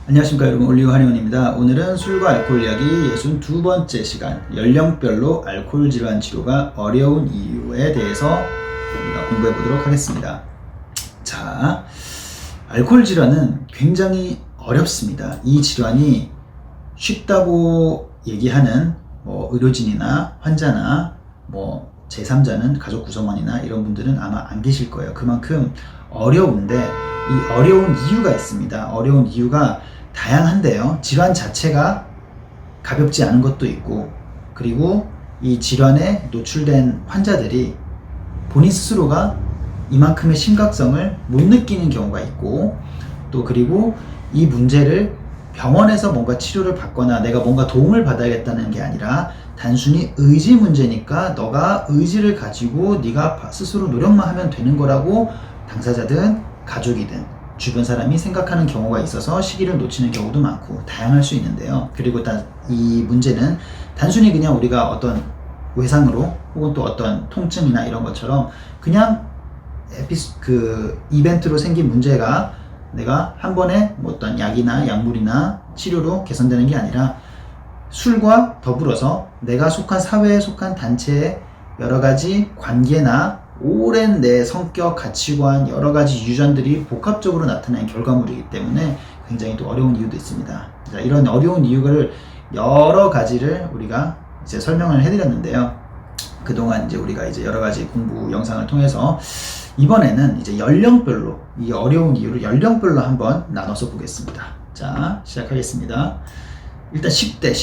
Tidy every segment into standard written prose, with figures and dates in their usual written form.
안녕하십니까 여러분, 올리브 한의원입니다. 오늘은 술과 알코올 이야기 62번째 시간, 연령별로 알코올 질환 치료가 어려운 이유에 대해서 우리가 공부해 보도록 하겠습니다. 자, 알코올 질환은 굉장히 어렵습니다. 이 질환이 쉽다고 얘기하는 의료진이나 환자나 제3자는 가족 구성원이나 이런 분들은 아마 안 계실 거예요. 그만큼 어려운데 이 어려운 이유가 있습니다. 어려운 이유가 다양한데요. 질환 자체가 가볍지 않은 것도 있고, 그리고 이 질환에 노출된 환자들이 본인 스스로가 이만큼의 심각성을 못 느끼는 경우가 있고, 또 그리고 이 문제를 병원에서 뭔가 치료를 받거나 내가 뭔가 도움을 받아야겠다는 게 아니라 단순히 의지 문제니까 너가 의지를 가지고 네가 스스로 노력만 하면 되는 거라고 당사자든 가족이든 주변 사람이 생각하는 경우가 있어서 시기를 놓치는 경우도 많고 다양할 수 있는데요. 그리고 이 문제는 단순히 그냥 우리가 어떤 외상으로 혹은 또 어떤 통증이나 이런 것처럼 그냥 이벤트로 생긴 문제가 내가 한 번에 어떤 약이나 약물이나 치료로 개선되는 게 아니라 술과 더불어서 내가 속한 사회에 속한 단체의 여러 가지 관계나 오랜 내 성격, 가치관, 여러 가지 유전들이 복합적으로 나타나는 결과물이기 때문에 굉장히 또 어려운 이유도 있습니다. 자, 이런 어려운 이유를 여러 가지를 우리가 이제 설명을 해드렸는데요. 그동안 이제 우리가 이제 여러 가지 공부 영상을 통해서 이번에는 이제 연령별로 이 어려운 이유를 연령별로 한번 나눠서 보겠습니다. 자, 시작하겠습니다. 일단 10대를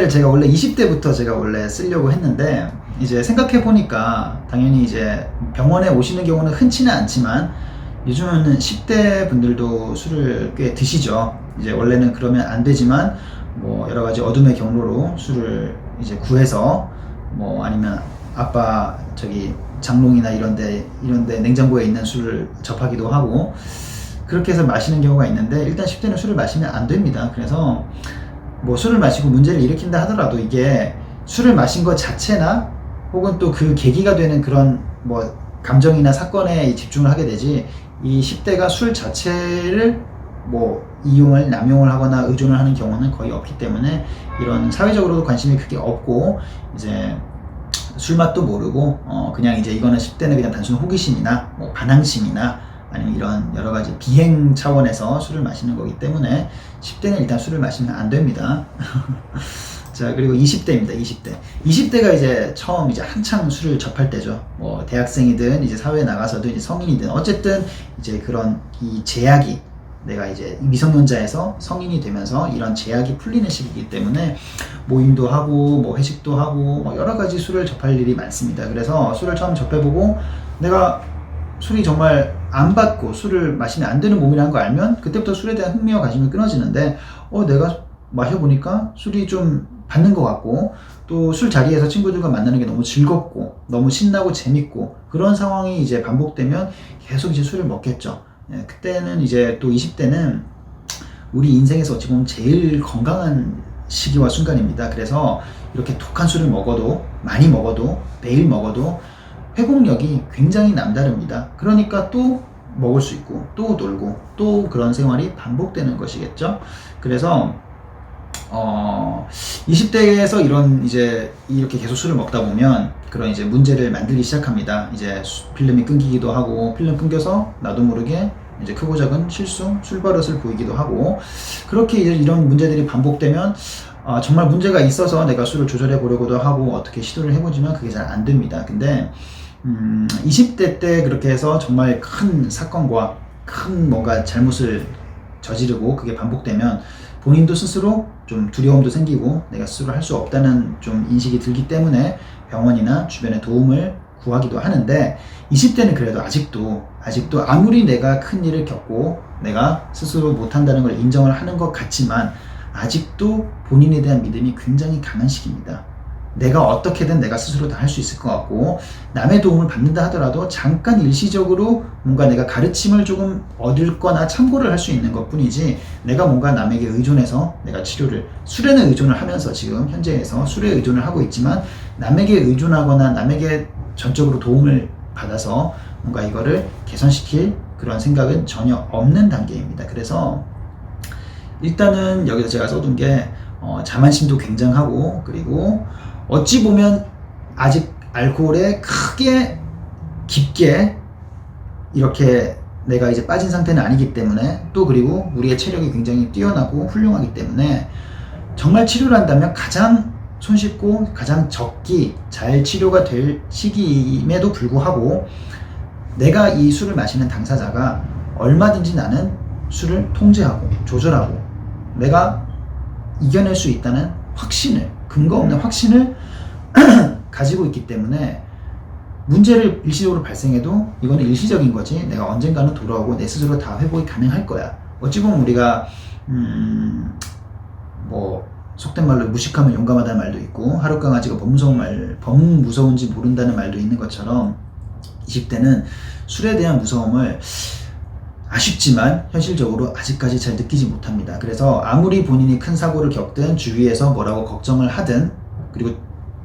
제가 원래 20대부터 제가 원래 쓰려고 했는데, 이제 생각해 보니까 당연히 이제 병원에 오시는 경우는 흔치는 않지만 요즘은 10대 분들도 술을 꽤 드시죠. 이제 원래는 그러면 안 되지만 여러 가지 어둠의 경로로 술을 이제 구해서 아니면 아빠 장롱이나 이런데 냉장고에 있는 술을 접하기도 하고 그렇게 해서 마시는 경우가 있는데, 일단 10대는 술을 마시면 안 됩니다. 그래서 술을 마시고 문제를 일으킨다 하더라도 이게 술을 마신 것 자체나 혹은 또 그 계기가 되는 그런 감정이나 사건에 집중을 하게 되지, 이 10대가 술 자체를 이용을 남용을 하거나 의존을 하는 경우는 거의 없기 때문에 이런 사회적으로도 관심이 크게 없고, 이제 술 맛도 모르고 그냥 이제 이거는 10대는 그냥 단순 호기심이나 반항심이나 아니면 이런 여러 가지 비행 차원에서 술을 마시는 거기 때문에 10대는 일단 술을 마시면 안 됩니다. 자, 그리고 20대입니다. 20대가 이제 처음 이제 한창 술을 접할 때죠. 대학생이든 이제 사회에 나가서든 이제 성인이든 어쨌든 이제 그런 이 제약이, 내가 이제 미성년자에서 성인이 되면서 이런 제약이 풀리는 시기이기 때문에 모임도 하고 회식도 하고 여러 가지 술을 접할 일이 많습니다. 그래서 술을 처음 접해보고 내가 술이 정말 안 받고 술을 마시면 안 되는 몸이라는 거 알면 그때부터 술에 대한 흥미와 관심이 끊어지는데, 내가 마셔보니까 술이 좀 받는 것 같고, 또 술 자리에서 친구들과 만나는 게 너무 즐겁고 너무 신나고 재밌고 그런 상황이 이제 반복되면 계속 이제 술을 먹겠죠. 그때는 이제 또 20대는 우리 인생에서 어찌 보면 제일 건강한 시기와 순간입니다. 그래서 이렇게 독한 술을 먹어도, 많이 먹어도, 매일 먹어도 회복력이 굉장히 남다릅니다. 그러니까 또 먹을 수 있고 또 놀고 또 그런 생활이 반복되는 것이겠죠. 그래서 20대에서 이렇게 계속 술을 먹다 보면 그런 이제 문제를 만들기 시작합니다. 이제 필름이 끊기기도 하고, 필름 끊겨서 나도 모르게 이제 크고 작은 실수, 술버릇을 보이기도 하고, 그렇게 이제 이런 문제들이 반복되면 정말 문제가 있어서 내가 술을 조절해 보려고도 하고 어떻게 시도를 해보지만 그게 잘 안 됩니다. 근데 20대 때 그렇게 해서 정말 큰 사건과 큰 뭔가 잘못을 저지르고 그게 반복되면 본인도 스스로 좀 두려움도 생기고 내가 스스로 할 수 없다는 좀 인식이 들기 때문에 병원이나 주변의 도움을 구하기도 하는데, 20대는 그래도 아직도 아무리 내가 큰 일을 겪고 내가 스스로 못한다는 걸 인정을 하는 것 같지만 아직도 본인에 대한 믿음이 굉장히 강한 시기입니다. 내가 어떻게든 내가 스스로 다 할 수 있을 것 같고, 남의 도움을 받는다 하더라도 잠깐 일시적으로 뭔가 내가 가르침을 조금 얻을 거나 참고를 할 수 있는 것 뿐이지, 내가 뭔가 남에게 의존해서 내가 술에는 의존을 하면서 지금 현재에서 술에 의존을 하고 있지만 남에게 의존하거나 남에게 전적으로 도움을 받아서 뭔가 이거를 개선시킬 그런 생각은 전혀 없는 단계입니다. 그래서 일단은 여기서 제가 써둔 게 자만심도 굉장하고, 그리고 어찌 보면 아직 알코올에 크게 깊게 이렇게 내가 이제 빠진 상태는 아니기 때문에, 또 그리고 우리의 체력이 굉장히 뛰어나고 훌륭하기 때문에 정말 치료를 한다면 가장 손쉽고 가장 적기 잘 치료가 될 시기임에도 불구하고 내가 이 술을 마시는 당사자가 얼마든지 나는 술을 통제하고 조절하고 내가 이겨낼 수 있다는 확신을, 근거 없는 확신을 가지고 있기 때문에 문제를 일시적으로 발생해도 이거는 일시적인 거지, 내가 언젠가는 돌아오고 내 스스로 다 회복이 가능할 거야. 어찌 보면 우리가 뭐 속된 말로 무식하면 용감하다는 말도 있고, 하룻강아지가 무서운지 모른다는 말도 있는 것처럼 20대는 술에 대한 무서움을 아쉽지만 현실적으로 아직까지 잘 느끼지 못합니다. 그래서 아무리 본인이 큰 사고를 겪든 주위에서 뭐라고 걱정을 하든, 그리고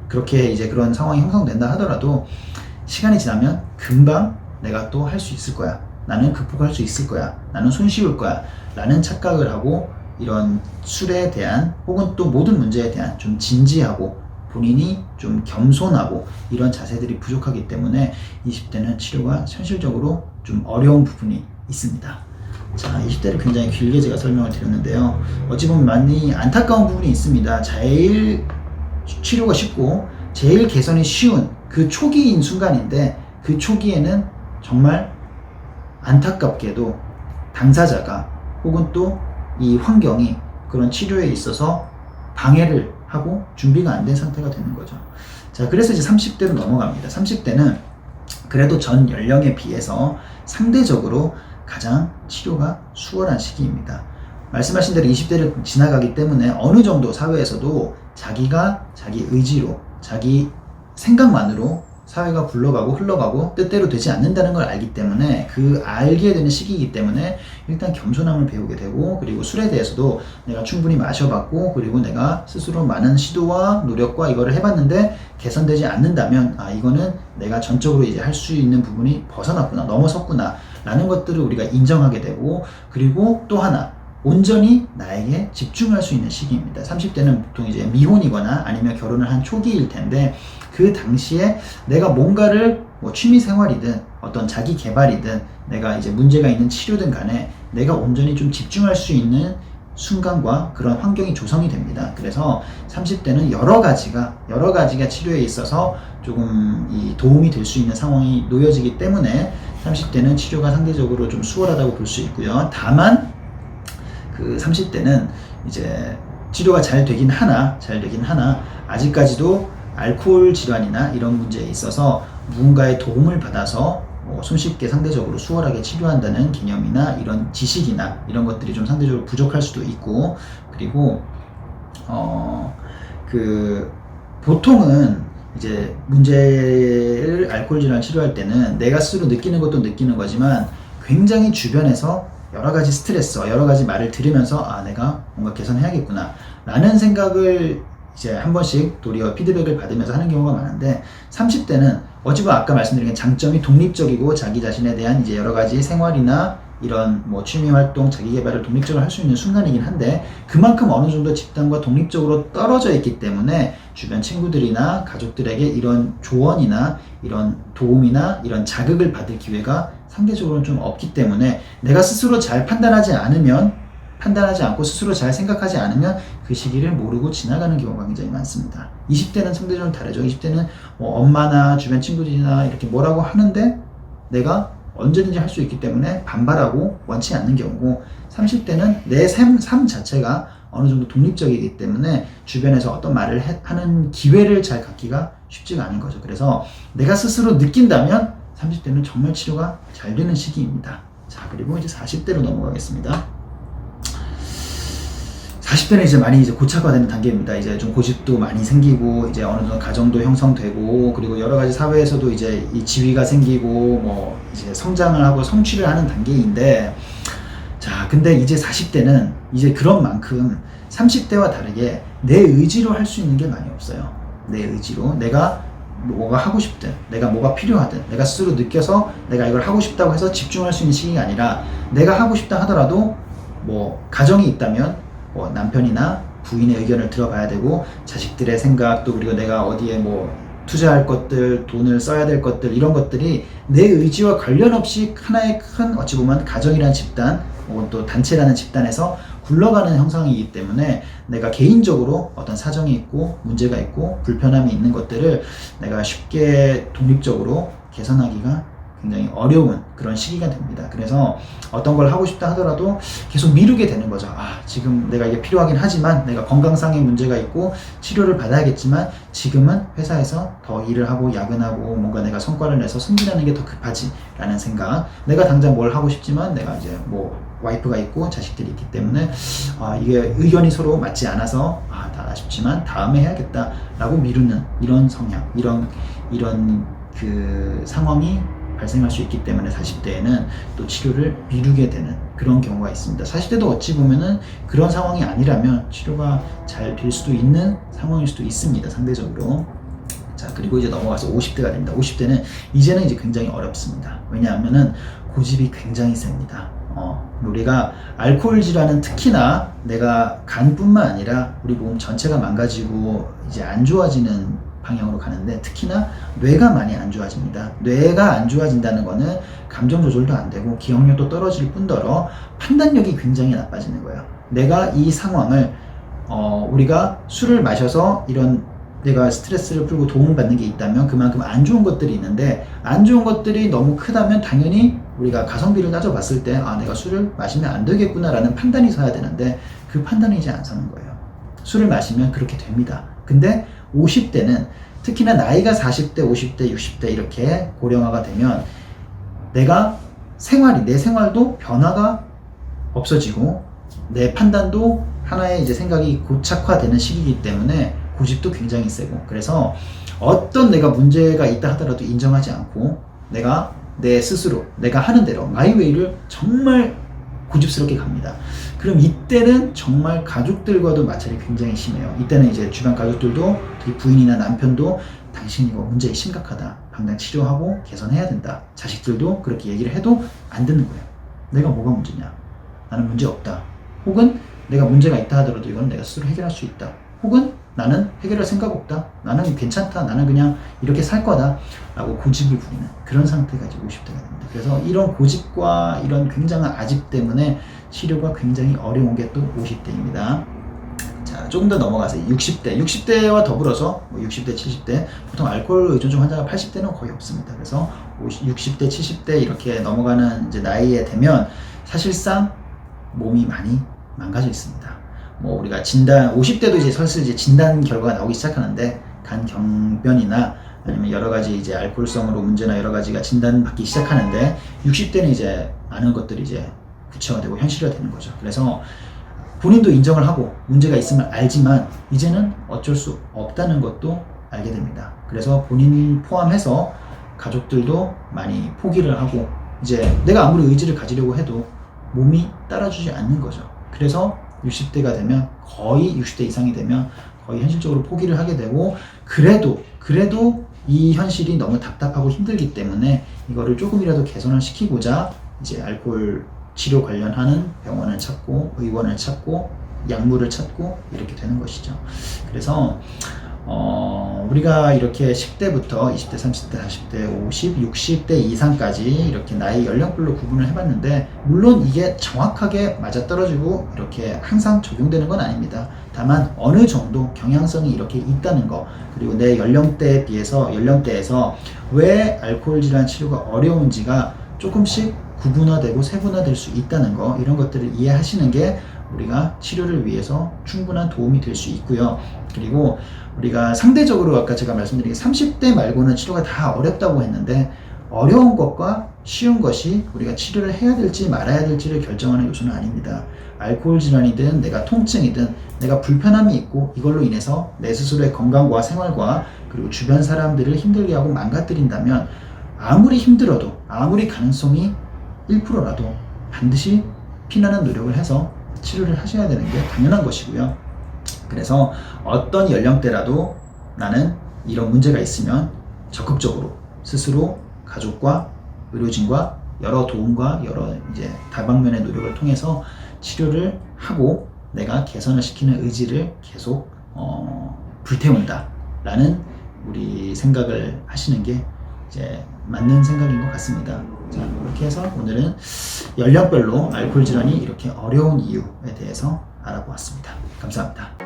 그렇게 이제 그런 상황이 형성된다 하더라도 시간이 지나면 금방 내가 또 할 수 있을 거야, 나는 극복할 수 있을 거야, 나는 손쉬울 거야 라는 착각을 하고, 이런 술에 대한 혹은 또 모든 문제에 대한 좀 진지하고 본인이 좀 겸손하고 이런 자세들이 부족하기 때문에 20대는 치료가 현실적으로 좀 어려운 부분이 있습니다. 자, 20대를 굉장히 길게 제가 설명을 드렸는데요. 어찌 보면 많이 안타까운 부분이 있습니다. 제일 치료가 쉽고 제일 개선이 쉬운 그 초기인 순간인데, 그 초기에는 정말 안타깝게도 당사자가 혹은 또 이 환경이 그런 치료에 있어서 방해를 하고 준비가 안 된 상태가 되는 거죠. 자, 그래서 이제 30대로 넘어갑니다. 30대는 그래도 전 연령에 비해서 상대적으로 가장 치료가 수월한 시기입니다. 말씀하신 대로 20대를 지나가기 때문에 어느 정도 사회에서도 자기가 자기 의지로, 자기 생각만으로 사회가 굴러가고 흘러가고 뜻대로 되지 않는다는 걸 알기 때문에, 그 알게 되는 시기이기 때문에 일단 겸손함을 배우게 되고, 그리고 술에 대해서도 내가 충분히 마셔봤고, 그리고 내가 스스로 많은 시도와 노력과 이거를 해봤는데 개선되지 않는다면, 아, 이거는 내가 전적으로 이제 할 수 있는 부분이 벗어났구나, 넘어섰구나 라는 것들을 우리가 인정하게 되고, 그리고 또 하나, 온전히 나에게 집중할 수 있는 시기입니다. 30대는 보통 이제 미혼이거나 아니면 결혼을 한 초기일 텐데, 그 당시에 내가 뭔가를 뭐 취미 생활이든 어떤 자기 개발이든 내가 이제 문제가 있는 치료든 간에 내가 온전히 좀 집중할 수 있는 순간과 그런 환경이 조성이 됩니다. 그래서 30대는 여러 가지가 치료에 있어서 조금 이 도움이 될 수 있는 상황이 놓여지기 때문에 30대는 치료가 상대적으로 좀 수월하다고 볼 수 있고요. 다만 그 30대는 이제 치료가 잘 되긴 하나 아직까지도 알코올 질환이나 이런 문제에 있어서 누군가의 도움을 받아서 손쉽게 상대적으로 수월하게 치료한다는 개념이나 이런 지식이나 이런 것들이 좀 상대적으로 부족할 수도 있고, 그리고 보통은 이제 문제를 알코올 질환 치료할 때는 내가 스스로 느끼는 것도 느끼는 거지만 굉장히 주변에서 여러 가지 스트레스, 여러 가지 말을 들으면서 아, 내가 뭔가 개선해야겠구나 라는 생각을 이제 한 번씩 도리어 피드백을 받으면서 하는 경우가 많은데, 30대는 어찌 보면 아까 말씀드린 장점이 독립적이고 자기 자신에 대한 이제 여러 가지 생활이나 이런 뭐 취미 활동, 자기 개발을 독립적으로 할 수 있는 순간이긴 한데, 그만큼 어느 정도 집단과 독립적으로 떨어져 있기 때문에 주변 친구들이나 가족들에게 이런 조언이나 이런 도움이나 이런 자극을 받을 기회가 상대적으로는 좀 없기 때문에, 내가 스스로 잘 판단하지 않고 스스로 잘 생각하지 않으면 그 시기를 모르고 지나가는 경우가 굉장히 많습니다. 20대는 상대적으로 다르죠. 20대는 뭐 엄마나 주변 친구들이나 이렇게 뭐라고 하는데 내가 언제든지 할 수 있기 때문에 반발하고 원치 않는 경우고, 30대는 내 삶 자체가 어느 정도 독립적이기 때문에 주변에서 어떤 말을 하는 기회를 잘 갖기가 쉽지가 않은 거죠. 그래서 내가 스스로 느낀다면 30대는 정말 치료가 잘 되는 시기입니다. 자, 그리고 이제 40대로 넘어가겠습니다. 40대는 이제 많이 이제 고착화되는 단계입니다. 이제 좀 고집도 많이 생기고, 이제 어느 정도 가정도 형성되고, 그리고 여러 가지 사회에서도 이제 이 지위가 생기고, 뭐 이제 성장을 하고 성취를 하는 단계인데, 자, 근데 이제 40대는 이제 그런 만큼 30대와 다르게 내 의지로 할 수 있는 게 많이 없어요. 내 의지로 내가 뭐가 하고 싶든 내가 뭐가 필요하든 내가 스스로 느껴서 내가 이걸 하고 싶다고 해서 집중할 수 있는 시기가 아니라 내가 하고 싶다 하더라도 뭐 가정이 있다면 뭐 남편이나 부인의 의견을 들어봐야 되고 자식들의 생각도 그리고 내가 어디에 뭐 투자할 것들, 돈을 써야 될 것들 이런 것들이 내 의지와 관련 없이 하나의 큰 어찌 보면 가정이라는 집단 혹은 또 단체라는 집단에서 굴러가는 형상이기 때문에 내가 개인적으로 어떤 사정이 있고 문제가 있고 불편함이 있는 것들을 내가 쉽게 독립적으로 개선하기가 굉장히 어려운 그런 시기가 됩니다. 그래서 어떤 걸 하고 싶다 하더라도 계속 미루게 되는 거죠. 지금 내가 이게 필요하긴 하지만 내가 건강상의 문제가 있고 치료를 받아야겠지만 지금은 회사에서 더 일을 하고 야근하고 뭔가 내가 성과를 내서 승진하는 게 더 급하지 라는 생각. 내가 당장 뭘 하고 싶지만 내가 이제 뭐 와이프가 있고 자식들이 있기 때문에 이게 의견이 서로 맞지 않아서 다 아쉽지만 다음에 해야겠다 라고 미루는 이런 성향, 이런 그 상황이 발생할 수 있기 때문에 40대에는 또 치료를 미루게 되는 그런 경우가 있습니다. 40대도 어찌 보면은 그런 상황이 아니라면 치료가 잘 될 수도 있는 상황일 수도 있습니다. 상대적으로. 자, 그리고 이제 넘어가서 50대가 됩니다. 50대는 이제는 이제 굉장히 어렵습니다. 왜냐하면은 고집이 굉장히 셉니다. 우리가 알코올 질환은 특히나 내가 간뿐만 아니라 우리 몸 전체가 망가지고 이제 안 좋아지는 방향으로 가는데 특히나 뇌가 많이 안 좋아집니다. 뇌가 안 좋아진다는 거는 감정 조절도 안 되고 기억력도 떨어질 뿐더러 판단력이 굉장히 나빠지는 거예요. 내가 이 상황을 우리가 술을 마셔서 이런 내가 스트레스를 풀고 도움을 받는 게 있다면 그만큼 안 좋은 것들이 있는데 안 좋은 것들이 너무 크다면 당연히 우리가 가성비를 따져봤을 때 내가 술을 마시면 안 되겠구나 라는 판단이 서야 되는데 그 판단이 이제 안 서는 거예요. 술을 마시면 그렇게 됩니다. 근데 50대는 특히나 나이가 40대, 50대, 60대 이렇게 고령화가 되면 내가 내 생활도 변화가 없어지고 내 판단도 하나의 이제 생각이 고착화되는 시기이기 때문에 고집도 굉장히 세고 그래서 어떤 내가 문제가 있다 하더라도 인정하지 않고 내가 내 스스로 내가 하는 대로 마이웨이를 정말 고집스럽게 갑니다. 그럼 이때는 정말 가족들과도 마찰이 굉장히 심해요. 이때는 이제 주변 가족들도 특히 부인이나 남편도 당신 이거 문제 심각하다. 당장 치료하고 개선해야 된다. 자식들도 그렇게 얘기를 해도 안 듣는 거예요. 내가 뭐가 문제냐? 나는 문제 없다. 혹은 내가 문제가 있다 하더라도 이건 내가 스스로 해결할 수 있다. 혹은 나는 해결할 생각 없다. 나는 괜찮다. 나는 그냥 이렇게 살 거다. 라고 고집을 부리는 그런 상태가 이제 50대가 됩니다. 그래서 이런 고집과 이런 굉장한 아집 때문에 치료가 굉장히 어려운 게 또 50대입니다. 자, 조금 더 넘어가서 60대. 60대와 더불어서 60대, 70대 보통 알코올 의존증 환자가 80대는 거의 없습니다. 그래서 60대, 70대 이렇게 넘어가는 이제 나이에 되면 사실상 몸이 많이 망가져 있습니다. 뭐 우리가 50대도 이제 사실 이제 진단 결과가 나오기 시작하는데 간경변이나 아니면 여러 가지 이제 알코올성으로 문제나 여러 가지가 진단받기 시작하는데 60대는 이제 많은 것들이 이제 구체화되고 현실화되는 거죠. 그래서 본인도 인정을 하고 문제가 있음을 알지만 이제는 어쩔 수 없다는 것도 알게 됩니다. 그래서 본인 포함해서 가족들도 많이 포기를 하고 이제 내가 아무리 의지를 가지려고 해도 몸이 따라주지 않는 거죠. 그래서 60대가 되면 거의 60대 이상이 되면 거의 현실적으로 포기를 하게 되고 그래도 이 현실이 너무 답답하고 힘들기 때문에 이거를 조금이라도 개선을 시키고자 이제 알코올 치료 관련하는 병원을 찾고 의원을 찾고 약물을 찾고 이렇게 되는 것이죠. 그래서 우리가 이렇게 10대부터 20대, 30대, 40대, 50, 60대 이상까지 이렇게 나이 연령별로 구분을 해봤는데 물론 이게 정확하게 맞아떨어지고 이렇게 항상 적용되는 건 아닙니다. 다만 어느 정도 경향성이 이렇게 있다는 거 그리고 내 연령대에서 왜 알코올 질환 치료가 어려운지가 조금씩 구분화되고 세분화될 수 있다는 거 이런 것들을 이해하시는 게 우리가 치료를 위해서 충분한 도움이 될 수 있고요. 그리고 우리가 상대적으로 아까 제가 말씀드린 게 30대 말고는 치료가 다 어렵다고 했는데 어려운 것과 쉬운 것이 우리가 치료를 해야 될지 말아야 될지를 결정하는 요소는 아닙니다. 알코올 질환이든 내가 통증이든 내가 불편함이 있고 이걸로 인해서 내 스스로의 건강과 생활과 그리고 주변 사람들을 힘들게 하고 망가뜨린다면 아무리 힘들어도 아무리 가능성이 1%라도 반드시 피나는 노력을 해서 치료를 하셔야 되는 게 당연한 것이고요. 그래서 어떤 연령대라도 나는 이런 문제가 있으면 적극적으로 스스로 가족과 의료진과 여러 도움과 여러 이제 다방면의 노력을 통해서 치료를 하고 내가 개선을 시키는 의지를 계속 불태운다라는 우리 생각을 하시는 게 이제 맞는 생각인 것 같습니다. 자, 그렇게 해서 오늘은 연령별로 알코올 질환이 이렇게 어려운 이유에 대해서 알아보았습니다. 감사합니다.